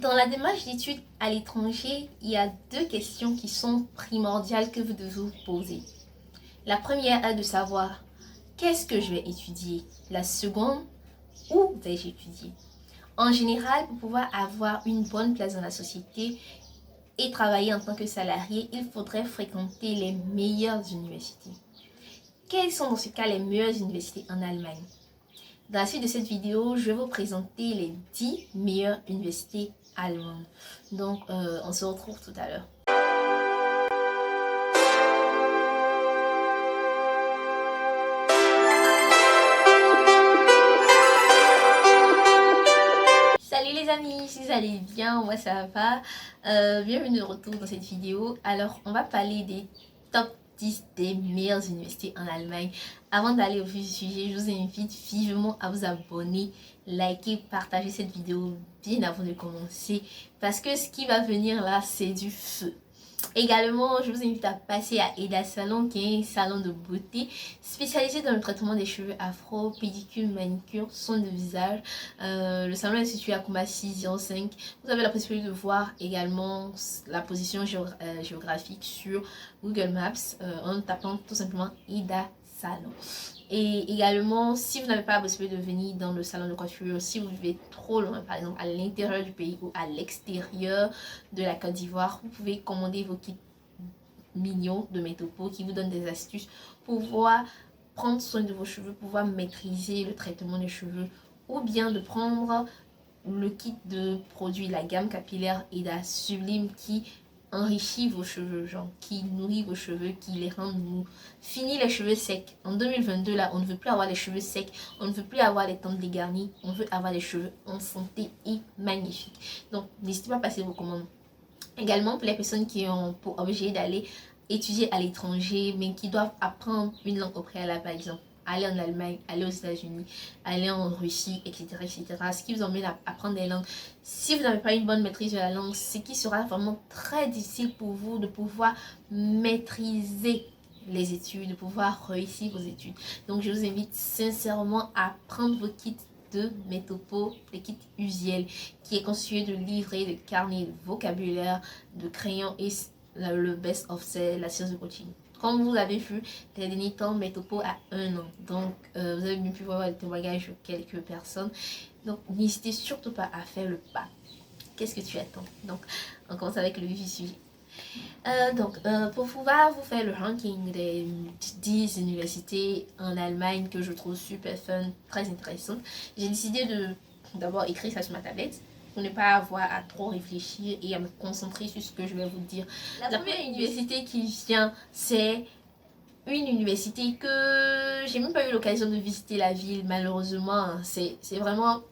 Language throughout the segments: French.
Dans la démarche d'études à l'étranger, il y a deux questions qui sont primordiales que vous devez vous poser. La première est de savoir qu'est-ce que je vais étudier. La seconde, où vais-je étudier? En général, pour pouvoir avoir une bonne place dans la société et travailler en tant que salarié, il faudrait fréquenter les meilleures universités. Quelles sont dans ce cas les meilleures universités en Allemagne? Dans la suite de cette vidéo, je vais vous présenter les 10 meilleures universités allemandes. Donc, on se retrouve tout à l'heure. Salut les amis, si vous allez bien, moi ça va. Bienvenue de retour dans cette vidéo. Alors, on va parler des top 10 des meilleures universités en Allemagne. Avant d'aller au vif du sujet, je vous invite vivement à vous abonner, liker, partager cette vidéo bien avant de commencer. Parce que ce qui va venir là, c'est du feu. Également, je vous invite à passer à Eda Salon, qui est un salon de beauté spécialisé dans le traitement des cheveux afro, pédicure, manicure, soins de visage. Le salon est situé à Kumba 605. Vous avez la possibilité de voir également la position géographique sur Google Maps en tapant tout simplement Eda Salon. Et également, si vous n'avez pas la possibilité de venir dans le salon de coiffure, si vous vivez trop loin, par exemple à l'intérieur du pays ou à l'extérieur de la Côte d'Ivoire, vous pouvez commander vos kits mignons de Metopo qui vous donnent des astuces pour pouvoir prendre soin de vos cheveux, pouvoir maîtriser le traitement des cheveux, ou bien de prendre le kit de produits, la gamme capillaire Eda Sublime qui enrichit vos cheveux, genre qui nourrit vos cheveux, qui les rend mous. Fini les cheveux secs. En 2022 là, on ne veut plus avoir les cheveux secs, on ne veut plus avoir les tempes dégarnies, on veut avoir les cheveux en santé et magnifiques. Donc n'hésitez pas à passer vos commandes. Également pour les personnes qui ont pour objet d'aller étudier à l'étranger mais qui doivent apprendre une langue au préalable, par exemple aller en Allemagne, aller aux États-Unis, aller en Russie, etc., etc. Ce qui vous emmène à apprendre des langues. Si vous n'avez pas une bonne maîtrise de la langue, ce qui sera vraiment très difficile pour vous de pouvoir maîtriser les études, de pouvoir réussir vos études. Donc, je vous invite sincèrement à prendre vos kits de Metopo, les kits usuels, qui est constitué de livrets, de carnets, de vocabulaire, de crayons et le best of c'est la science de coaching. Comme vous l'avez vu, les derniers temps, Metopo a 1 an. Donc, vous avez bien pu voir le témoignage de quelques personnes. Donc, n'hésitez surtout pas à faire le pas. Qu'est-ce que tu attends? Donc, on commence avec le vif du sujet. Pour pouvoir vous faire le ranking des 10 universités en Allemagne que je trouve super fun, très intéressant, j'ai décidé de d'abord écrire ça sur ma tablette pour ne pas avoir à trop réfléchir et à me concentrer sur ce que je vais vous dire. La première université qui vient, c'est une université que j'ai même pas eu l'occasion de visiter la ville, malheureusement. C'est vraiment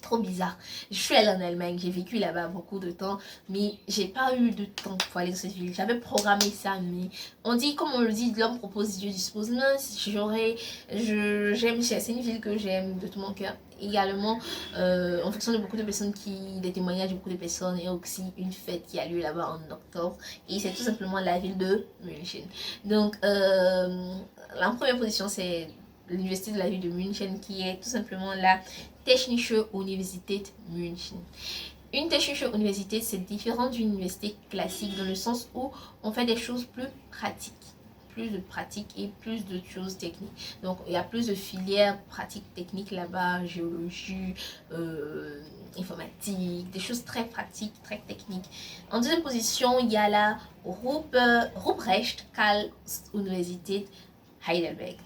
trop bizarre. Je suis allée en Allemagne, j'ai vécu là-bas beaucoup de temps, mais j'ai pas eu de temps pour aller dans cette ville. J'avais programmé ça, mais on dit, comme on le dit, l'homme propose, Dieu dispose. Non, j'aime, c'est une ville que j'aime de tout mon cœur. Également, en fonction de beaucoup de personnes des témoignages de beaucoup de personnes, et aussi une fête qui a lieu là-bas en octobre, et c'est tout simplement la ville de München. Donc, la première position, c'est l'université de la ville de München, qui est tout simplement la Technische Universität München. Une Technische Universität, c'est différent d'une université classique dans le sens où on fait des choses plus pratiques. Plus de pratiques et plus de choses techniques. Donc, il y a plus de filières pratiques techniques là-bas, géologie, informatique, des choses très pratiques, très techniques. En deuxième position, il y a la Ruprecht Karls Universität Heidelberg.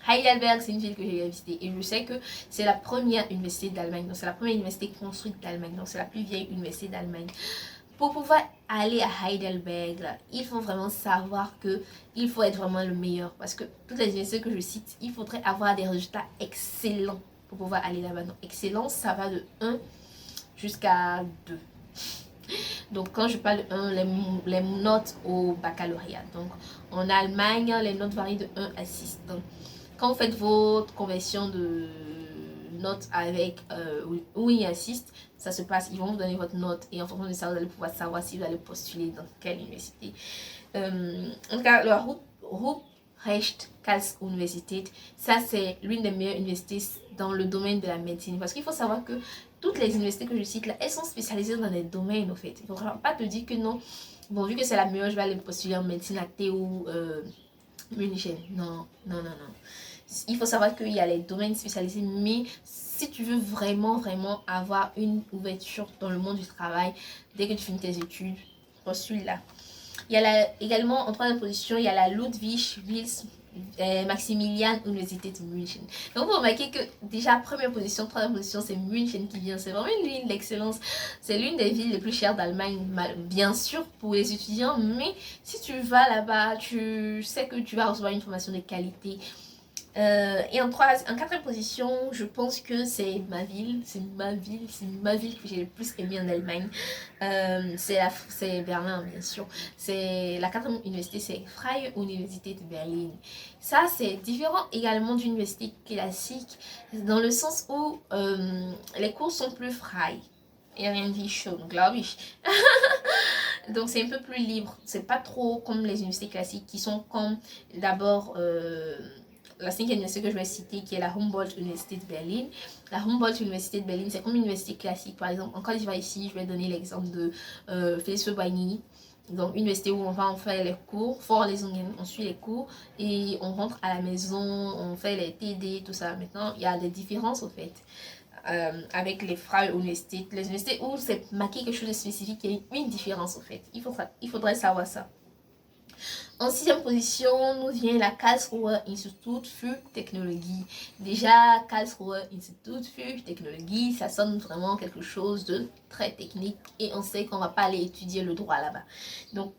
Heidelberg, c'est une ville que j'ai visitée et je sais que c'est la première université d'Allemagne, donc c'est la première université construite d'Allemagne, donc c'est la plus vieille université d'Allemagne. Pour pouvoir aller à Heidelberg, là, il faut vraiment savoir qu'il faut être vraiment le meilleur parce que toutes les universités que je cite, il faudrait avoir des résultats excellents pour pouvoir aller là-bas. Donc excellence, ça va de 1 jusqu'à 2. Donc, quand je parle de 1, les notes au baccalauréat. Donc, en Allemagne, les notes varient de 1 à 6. Donc, quand vous faites votre conversion de notes avec oui assist, ça se passe, ils vont vous donner votre note et en fonction de ça, vous allez pouvoir savoir si vous allez postuler dans quelle université. En tout cas, le Ruprecht Karls Universität, ça c'est l'une des meilleures universités dans le domaine de la médecine parce qu'il faut savoir que toutes les universités que je cite là, elles sont spécialisées dans des domaines en fait. Il ne faudra pas te dire que non, bon, vu que c'est la meilleure, je vais aller postuler en médecine à Théo, München. Non, non, non, non. Il faut savoir qu'il y a les domaines spécialisés, mais si tu veux vraiment, vraiment avoir une ouverture dans le monde du travail, dès que tu finis tes études, postule là. Il y a également en troisième position, il y a la Ludwig Wills Maximilian Université de München. Donc vous remarquez que déjà première position, troisième position, c'est München qui vient. C'est vraiment une ville d'excellence. C'est l'une des villes les plus chères d'Allemagne, bien sûr pour les étudiants, mais si tu vas là-bas, tu sais que tu vas recevoir une formation de qualité. Et en quatrième position, je pense que c'est ma ville que j'ai le plus aimé en Allemagne. C'est Berlin, bien sûr. C'est la quatrième université, c'est Freie Universität de Berlin. Ça, c'est différent également d'une université classique, dans le sens où les cours sont plus frei. Irgendwie schon, glaube ich. Donc c'est un peu plus libre. C'est pas trop comme les universités classiques qui sont comme d'abord la cinquième université que je vais citer, qui est la Humboldt Université de Berlin. La Humboldt Université de Berlin, c'est comme une université classique. Par exemple, en Côte d'Ivoire ici, je vais donner l'exemple de Félix Houphouët-Boigny. Donc, une université où on va en faire les cours, fort les on suit les cours et on rentre à la maison, on fait les TD, tout ça. Maintenant, il y a des différences au fait. Avec les Freie Universität, les universités où c'est marqué quelque chose de spécifique, il y a une différence au fait. Il faudrait savoir ça. En sixième position, nous vient la Karlsruher Institut für Technologie. Déjà, Karlsruher Institut für Technologie, ça sonne vraiment quelque chose de très technique et on sait qu'on ne va pas aller étudier le droit là-bas. Donc,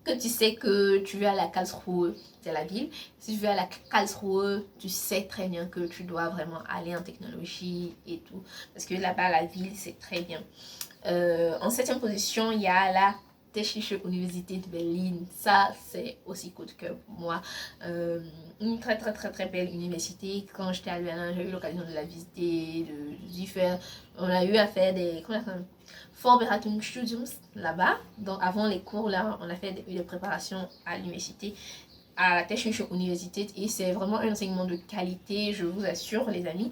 que tu sais que tu veux aller à Karlsruhe, c'est la ville. Si tu veux aller à Karlsruhe, tu sais très bien que tu dois vraiment aller en technologie et tout. Parce que là-bas, la ville, c'est très bien. En septième position, il y a la Technische Universität de Berlin. Ça, c'est aussi coup de cœur pour moi. Une très très très très belle université. Quand j'étais à Berlin, j'ai eu l'occasion de la visiter, d'y faire. On a eu à faire des Vorbereitungsstudiums là-bas. Donc avant les cours, là, on a fait des préparations à l'université, à la Technische Universität. Et c'est vraiment un enseignement de qualité, je vous assure les amis.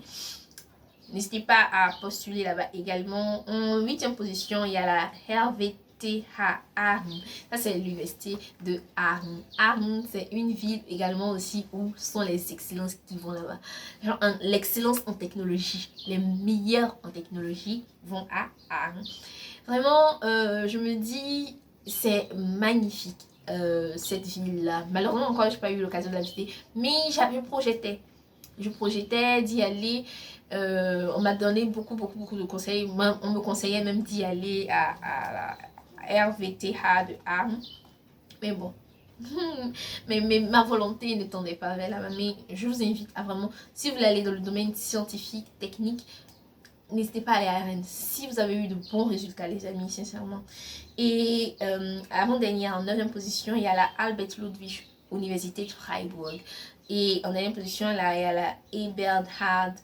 N'hésitez pas à postuler là-bas également. En huitième position, il y a la RVT. Aachen. Ça, c'est l'université de Aachen. Aachen, c'est une ville également aussi où sont les excellences qui vont là-bas. Genre, l'excellence en technologie. Les meilleurs en technologie vont à Aachen. Vraiment, je me dis, c'est magnifique. Cette ville-là. Malheureusement, encore, je n'ai pas eu l'occasion de la visiter. Mais je projetais d'y aller. On m'a donné beaucoup de conseils. On me conseillait même d'y aller à la RVTH de Aachen. Mais bon, mais ma volonté ne tendait pas vers là-bas. Mais je vous invite à vraiment, si vous voulez aller dans le domaine scientifique, technique, n'hésitez pas à aller à Rennes. Si vous avez eu de bons résultats, les amis, sincèrement. Et avant-dernière, en 9e position, il y a la Albert Ludwig Université de Freiburg. Et en 9e position, là, il y a la Eberhard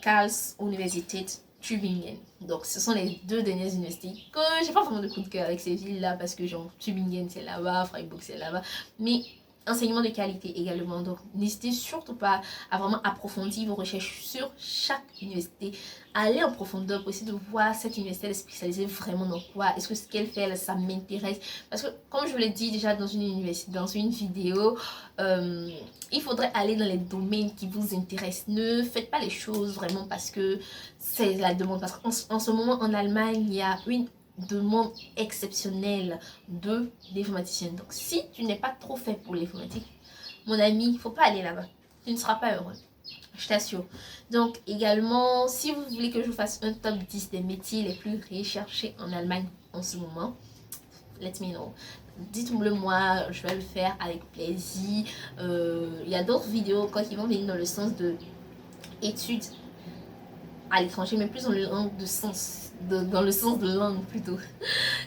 Karls Universität Tübingen. Donc, ce sont les deux dernières universités que j'ai pas vraiment de coup de cœur avec ces villes-là parce que, genre, Tübingen c'est là-bas, Freiburg c'est là-bas. Mais enseignement de qualité également. Donc, n'hésitez surtout pas à vraiment approfondir vos recherches sur chaque université. Allez en profondeur pour essayer de voir cette université est spécialisée vraiment dans quoi. Est-ce que ce qu'elle fait, ça m'intéresse? Parce que, comme je vous l'ai dit déjà dans une université, dans une vidéo, il faudrait aller dans les domaines qui vous intéressent. Ne faites pas les choses vraiment parce que c'est la demande. Parce qu'en ce moment, en Allemagne, il y a une demande exceptionnelle d'informaticiens. Donc, si tu n'es pas trop fait pour l'informatique, mon ami, il ne faut pas aller là-bas. Tu ne seras pas heureux. Je t'assure. Donc, également, si vous voulez que je vous fasse un top 10 des métiers les plus recherchés en Allemagne en ce moment, let me know. Dites-le moi, je vais le faire avec plaisir. Il y a d'autres vidéos qui vont venir dans le sens de études à l'étranger, mais plus dans le sens dans le sens de langue plutôt.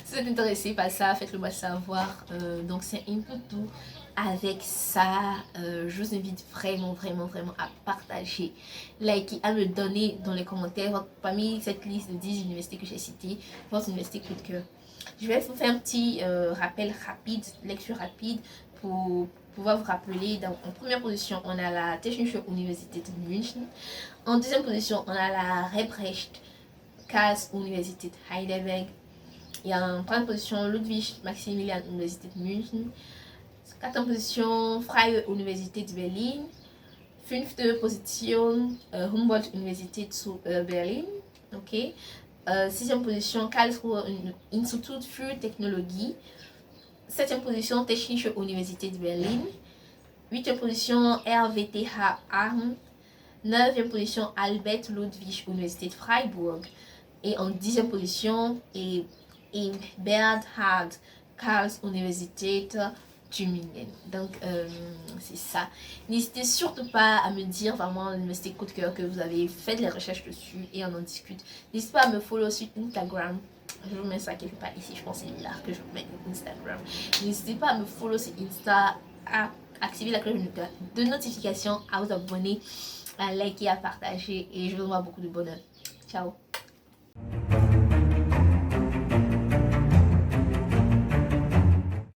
Si vous êtes intéressé par ça, faites-le moi savoir. Donc c'est un peu tout. Avec ça, je vous invite vraiment à partager, liker, à me donner dans les commentaires parmi cette liste de 10 universités que j'ai citées, votre université coup de cœur. Je vais vous faire un petit rappel rapide, lecture rapide pour pouvoir vous rappeler. En première position, on a la Technische Universität de München. En deuxième position, on a la Rebrecht Karls-Universität Heidelberg. Et en 3e position, Ludwig-Maximilian-Universität München. 4e position, Freie-Universität Berlin. 5e position, Humboldt-Universität zu Berlin. Ok. 6e position, Karlsruher Institut für Technologie. 7e position, Technische Universität Berlin. 8e position, RWTH Aachen. 9e position, Albert Ludwig Universität Freiburg. Et en 10e position, Bernhard Karls Universität Tübingen. Donc, c'est ça. N'hésitez surtout pas à me dire vraiment l'université coup de cœur que vous avez fait les recherches dessus et on en discute. N'hésitez pas à me follow sur Instagram. Je vous mets ça quelque part ici. Je pense que c'est là que je vous mets Instagram. N'hésitez pas à me follow sur Insta, à activer la cloche de notification, à vous abonner, à liker, à partager et je vous envoie beaucoup de bonheur. Ciao.